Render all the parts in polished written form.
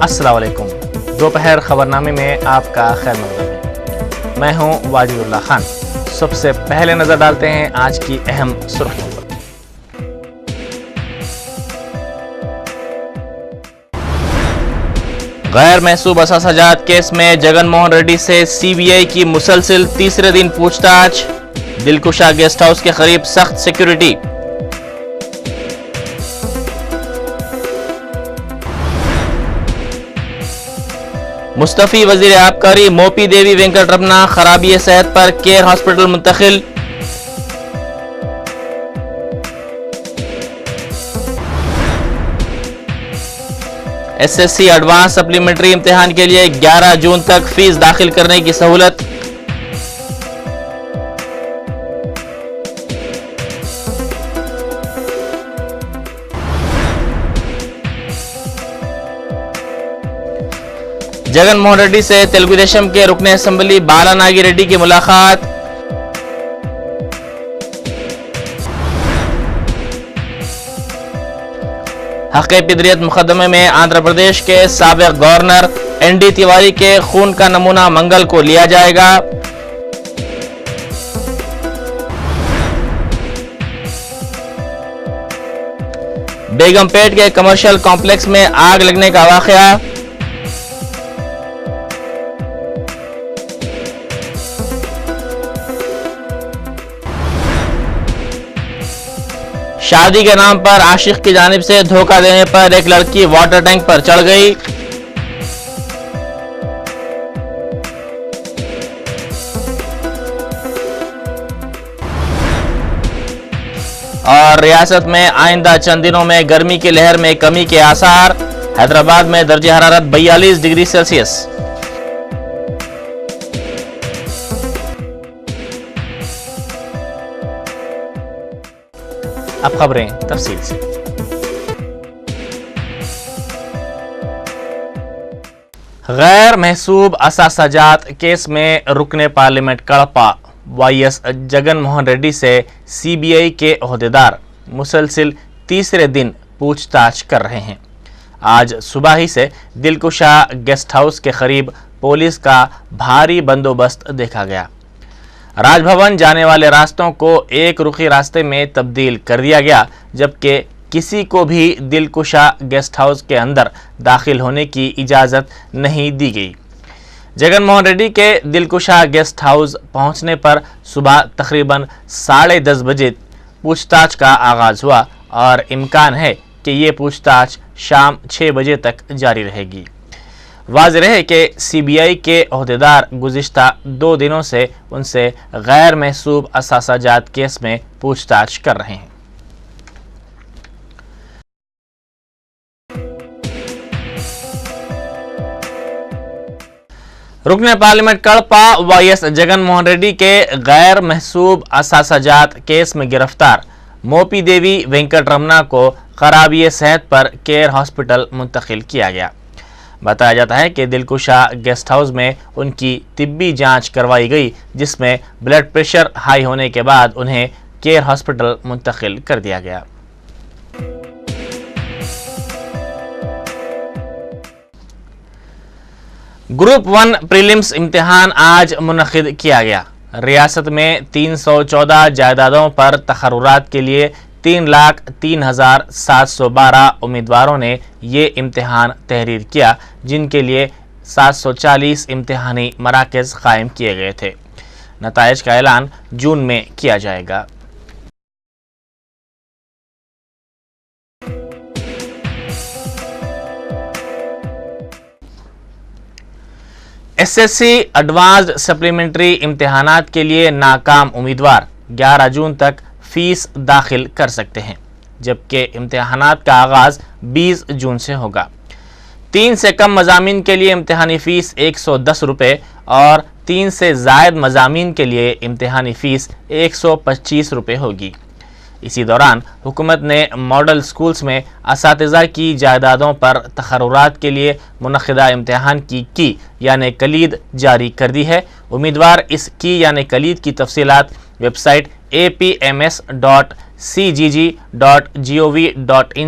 السلام علیکم۔ دوپہر خبرنامے میں آپ کا خیر مقدم ہے۔ میں ہوں واجد اللہ خان۔ سب سے پہلے نظر ڈالتے ہیں آج کی اہم سرخیوں پر۔ غیر محسوب اثاثہ جات کیس میں جگن موہن ریڈی سے سی بی آئی کی مسلسل تیسرے دن پوچھ تاچھ۔ دلکشا گیسٹ ہاؤس کے قریب سخت سیکیورٹی۔ مستعفی وزیر آبکاری موپی دیوی وینکٹ رمنا خرابی صحت پر کیئر ہاسپٹل منتقل۔ S S C advance supplementary امتحان کے لیے 11 جون تک فیس داخل کرنے کی سہولت۔ جگن موہن ریڈی سے تلگو دیشم کے رکن اسمبلی بالا ناگی ریڈی کی ملاقات۔ حق پدریت مقدمے میں آندھرا پردیش کے سابق گورنر این ڈی تیواری کے خون کا نمونہ منگل کو لیا جائے گا۔ بیگم پیٹ کے کمرشل کمپلیکس میں آگ لگنے کا واقعہ۔ شادی کے نام پر عاشق کی جانب سے دھوکہ دینے پر ایک لڑکی واٹر ٹینک پر چڑھ گئی۔ اور ریاست میں آئندہ چند دنوں میں گرمی کی لہر میں کمی کے آثار۔ حیدرآباد میں درجہ حرارت 42 ڈگری سیلسیس۔ اب خبریں تفصیل سے۔ غیر محسوب اثاثہ جات کیس میں رکن parliament Kadapa Y S Jagan Mohan Reddy سے سی بی آئی کے عہدیدار مسلسل تیسرے دن پوچھ تاچھ کر رہے ہیں۔ آج صبح ہی سے دلکشا گیسٹ ہاؤس کے قریب پولیس کا بھاری بندوبست دیکھا گیا۔ راج بھون جانے والے راستوں کو ایک رخی راستے میں تبدیل کر دیا گیا، جبکہ کسی کو بھی دلکشا گیسٹ ہاؤس کے اندر داخل ہونے کی اجازت نہیں دی گئی۔ جگن موہن ریڈی کے دلکشا گیسٹ ہاؤس پہنچنے پر صبح تقریباً 10:30 بجے پوچھ تاچھ کا آغاز ہوا اور امکان ہے کہ یہ پوچھ تاچھ شام 6 بجے تک جاری رہے گی۔ واضح ہے کہ سی بی آئی کے عہدیدار گزشتہ 2 دنوں سے ان سے غیر محسوب اثاثہ جات کیس میں پوچھ تاچھ کر رہے ہیں۔ رکن parliament Kadapa Y S Jagan Mohan Reddy کے غیر محسوب اثاثہ جات کیس میں گرفتار موپی دیوی وینکٹ رمنا کو خرابی صحت پر کیئر ہاسپٹل منتقل کیا گیا۔ بتایا جاتا ہے کہ دلکشا گیسٹ ہاؤس میں ان کی طبی جانچ کروائی گئی، جس میں بلڈ پریشر ہائی ہونے کے بعد انہیں کیئر ہاسپٹل منتقل کر دیا گیا۔ گروپ 1 پریلیمز امتحان آج منعقد کیا گیا۔ ریاست میں 314 جائیدادوں پر تقررات کے لیے 3,03,712 امیدواروں نے یہ امتحان تحریر کیا، جن کے لیے 740 امتحانی مراکز قائم کیے گئے تھے۔ نتائج کا اعلان جون میں کیا جائے گا۔ S S C advanced supplementary امتحانات کے لیے ناکام امیدوار 11 جون تک فیس داخل کر سکتے ہیں، جبکہ امتحانات کا آغاز 20 جون سے ہوگا۔ 3 سے کم مضامین کے لیے امتحانی فیس 110 روپے اور 3 سے زائد مضامین کے لیے امتحانی فیس 125 روپے ہوگی۔ اسی دوران حکومت نے ماڈل سکولز میں اساتذہ کی جائیدادوں پر تقررات کے لیے منعقدہ امتحان کی یعنی کلید جاری کر دی ہے۔ امیدوار اس کی یعنی کلید کی تفصیلات web site apms.cbis.gov cgg.gov.in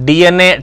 DNA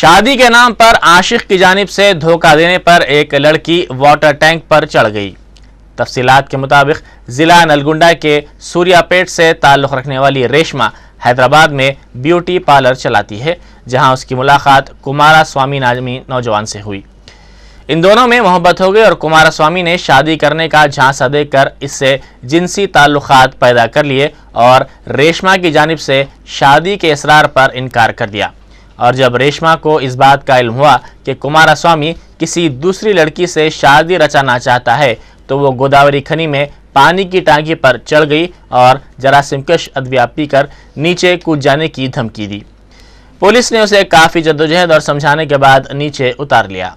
شادی کے نام پر عاشق کی جانب سے دھوکہ دینے پر ایک لڑکی واٹر ٹینک پر چڑھ گئی۔ تفصیلات کے مطابق ضلع نلگنڈا کے سوریا پیٹ سے تعلق رکھنے والی ریشما حیدرآباد میں بیوٹی پارلر چلاتی ہے، جہاں اس کی ملاقات کمارا سوامی نامی نوجوان سے ہوئی۔ ان دونوں میں محبت ہو گئی اور کمارا سوامی نے شادی کرنے کا جھانسا دے کر اس سے جنسی تعلقات پیدا کر لیے اور ریشما کی جانب سے شادی کے اصرار پر انکار کر دیا۔ اور جب ریشما کو اس بات کا علم ہوا کہ کمارا سوامی کسی دوسری لڑکی سے شادی رچانا چاہتا ہے تو وہ گوداوری کھنی میں پانی کی ٹانکی پر چڑھ گئی اور جراثیم کش ادویہ پی کر نیچے کود جانے کی دھمکی دی۔ پولیس نے اسے کافی جدوجہد اور سمجھانے کے بعد نیچے اتار لیا۔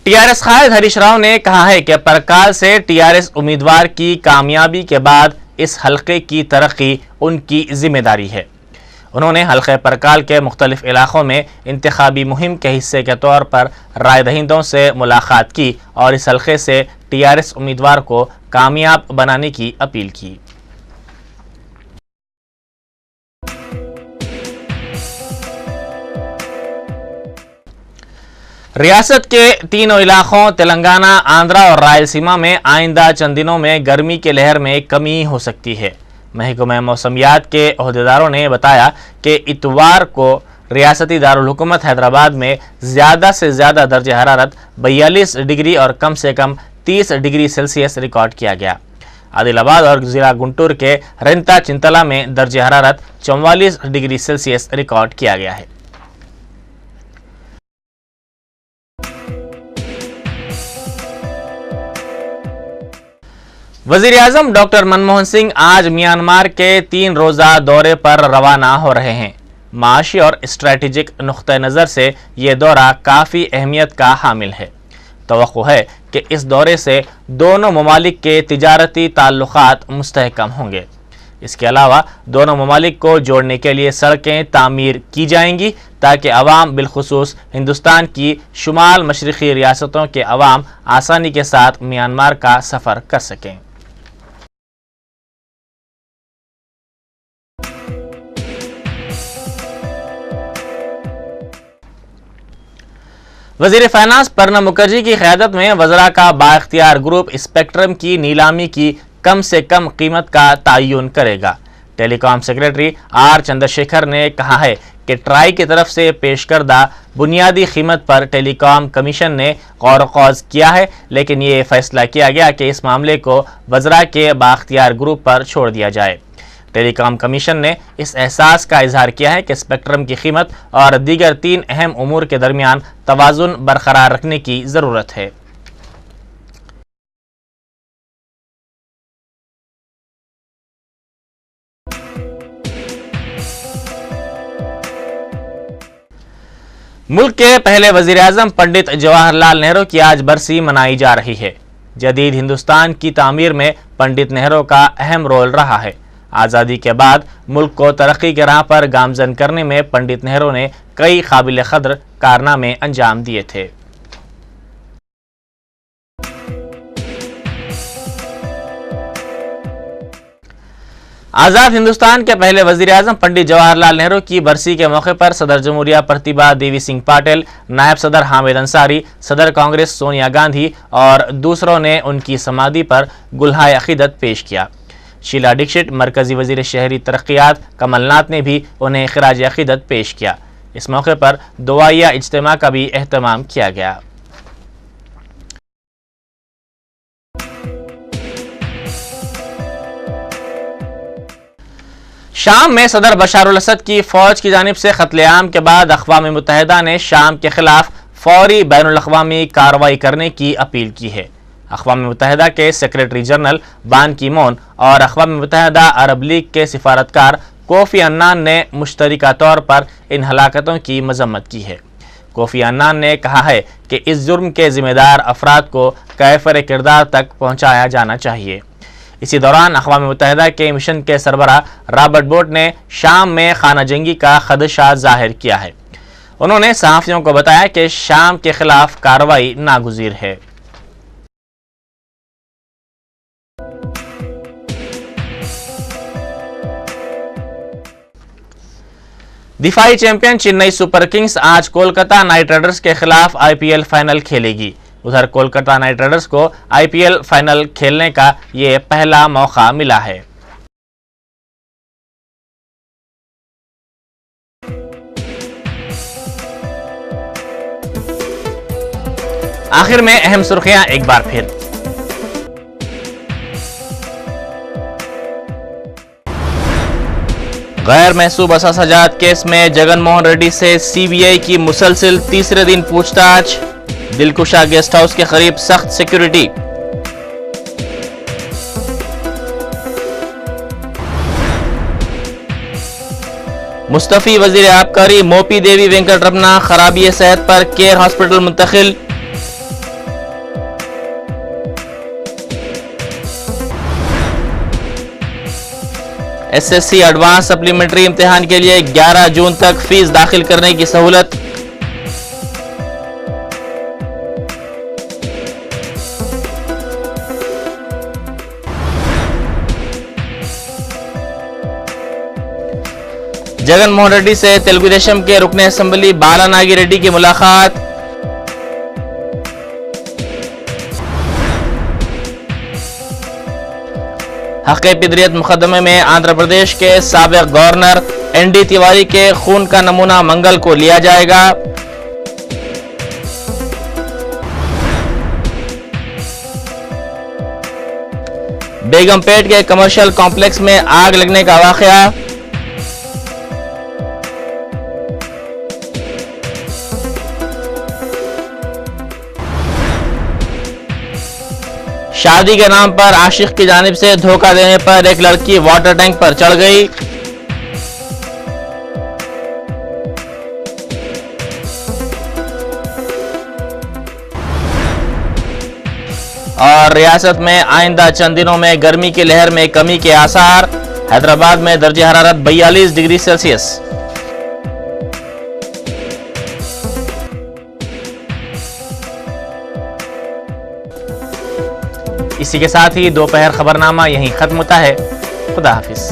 ٹی آر ایس قائد ہریش راؤ نے کہا ہے کہ پرکال سے ٹی آر ایس امیدوار کی کامیابی کے بعد اس حلقے کی ترقی ان کی ذمہ داری ہے۔ انہوں نے حلقہ پرکال کے مختلف علاقوں میں انتخابی مہم کے حصے کے طور پر رائے دہندوں سے ملاقات کی اور اس حلقے سے ٹی آر ایس امیدوار کو کامیاب بنانے کی اپیل کی۔ ریاست کے تینوں علاقوں تلنگانہ، آندھرا اور رائلسیما میں آئندہ چند دنوں میں گرمی کے لہر میں کمی ہو سکتی ہے۔ محکمہ موسمیات کے عہدیداروں نے بتایا کہ اتوار کو ریاستی دارالحکومت حیدرآباد میں زیادہ سے زیادہ درجہ حرارت 42 ڈگری اور کم سے کم 30 ڈگری سیلسیس ریکارڈ کیا گیا۔ عادل آباد اور ضلع گنٹور کے رنتا چنتلا میں درجہ حرارت 44 ڈگری سیلسیس ریکارڈ کیا گیا ہے۔ وزیر اعظم ڈاکٹر منموہن سنگھ آج میانمار کے 3 روزہ دورے پر روانہ ہو رہے ہیں۔ معاشی اور اسٹریٹجک نقطہ نظر سے یہ دورہ کافی اہمیت کا حامل ہے۔ توقع ہے کہ اس دورے سے دونوں ممالک کے تجارتی تعلقات مستحکم ہوں گے۔ اس کے علاوہ دونوں ممالک کو جوڑنے کے لیے سڑکیں تعمیر کی جائیں گی تاکہ عوام بالخصوص ہندوستان کی شمال مشرقی ریاستوں کے عوام آسانی کے ساتھ میانمار کا سفر کر سکیں۔ وزیر فائنانس پرنب مکھرجی کی قیادت میں وزراء کا بااختیار گروپ اسپیکٹرم کی نیلامی کی کم سے کم قیمت کا تعین کرے گا۔ ٹیلی کام سیکریٹری آر چندرشیکھر نے کہا ہے کہ ٹرائی کی طرف سے پیش کردہ بنیادی قیمت پر ٹیلی کام کمیشن نے غور و خوض کیا ہے، لیکن یہ فیصلہ کیا گیا کہ اس معاملے کو وزراء کے بااختیار گروپ پر چھوڑ دیا جائے۔ ٹیلی کام کمیشن نے اس احساس کا اظہار کیا ہے کہ اسپیکٹرم کی قیمت اور دیگر 3 اہم امور کے درمیان توازن برقرار رکھنے کی ضرورت ہے۔ ملک کے پہلے وزیر اعظم پنڈت جواہر لال نہرو کی آج برسی منائی جا رہی ہے۔ جدید ہندوستان کی تعمیر میں پنڈت نہرو کا اہم رول رہا ہے۔ آزادی کے بعد ملک کو ترقی کے راہ پر گامزن کرنے میں پنڈت نہرو نے کئی قابل قدر کارنامے انجام دیے تھے۔ آزاد ہندوستان کے پہلے وزیر اعظم پنڈت جواہر لال نہرو کی برسی کے موقع پر صدر جمہوریہ پرتیبھا دیوی سنگھ پاٹل، نائب صدر حامد انصاری، صدر کانگریس سونیا گاندھی اور دوسروں نے ان کی سمادھی پر گلہائے عقیدت پیش کیا۔ شیلا ڈکشت، مرکزی وزیر شہری ترقیات کمل ناتھ نے بھی انہیں خراج عقیدت پیش کیا۔ اس موقع پر دعائیہ اجتماع کا بھی اہتمام کیا گیا۔ شام میں صدر بشار الاسد کی فوج کی جانب سے قتل عام کے بعد اقوام متحدہ نے شام کے خلاف فوری بین الاقوامی کارروائی کرنے کی اپیل کی ہے۔ اقوام متحدہ کے سیکریٹری جنرل بان کی مون اور اقوام متحدہ عرب لیگ کے سفارتکار کوفی عنان نے مشترکہ طور پر ان ہلاکتوں کی مذمت کی ہے۔ کوفی عنان نے کہا ہے کہ اس جرم کے ذمہ دار افراد کو کیفر کردار تک پہنچایا جانا چاہیے۔ اسی دوران اقوام متحدہ کے مشن کے سربراہ رابرٹ بوٹ نے شام میں خانہ جنگی کا خدشہ ظاہر کیا ہے۔ انہوں نے صحافیوں کو بتایا کہ شام کے خلاف کارروائی ناگزیر ہے۔ دفاعی چیمپئن چنئی سپر کنگز آج کولکتہ نائٹ رائڈرز کے خلاف IPL فائنل کھیلے گی۔ ادھر کولکتہ نائٹ رائڈرز کو IPL فائنل کھیلنے کا یہ پہلا موقع ملا ہے۔ آخر میں اہم سرخیاں ایک بار پھر۔ غیر محسوب اثاثہ جات کیس میں جگن موہن ریڈی سے CBI کی مسلسل تیسرے دن پوچھ تاچھ، دلکشا گیسٹ ہاؤس کے قریب سخت سیکیورٹی۔ مستعفی وزیر آبکاری موپی دیوی وینکٹ رمنا خرابی صحت پر کیئر ہاسپٹل منتقل۔ SSC ایڈوانس سپلیمنٹری امتحان کے لیے 11 جون تک فیس داخل کرنے کی سہولت۔ جگن موہن ریڈی سے تلگو دیشم کے رکن اسمبلی بالا ناگی ریڈی کی ملاقات۔ حق پدریت مقدمے میں آندھرا پردیش کے سابق گورنر ND تیواری کے خون کا نمونہ منگل کو لیا جائے گا۔ بیگم پیٹ کے کمرشل کمپلیکس میں آگ لگنے کا واقعہ۔ شادی کے نام پر عاشق کی جانب سے دھوکہ دینے پر ایک لڑکی واٹر ٹینک پر چڑھ گئی۔ اور ریاست میں آئندہ چند دنوں میں گرمی کی لہر میں کمی کے آثار، حیدرآباد میں درجہ حرارت 42 ڈگری سیلسیس۔ اسی کے ساتھ ہی دوپہر خبرنامہ یہیں ختم ہوتا ہے۔ خدا حافظ۔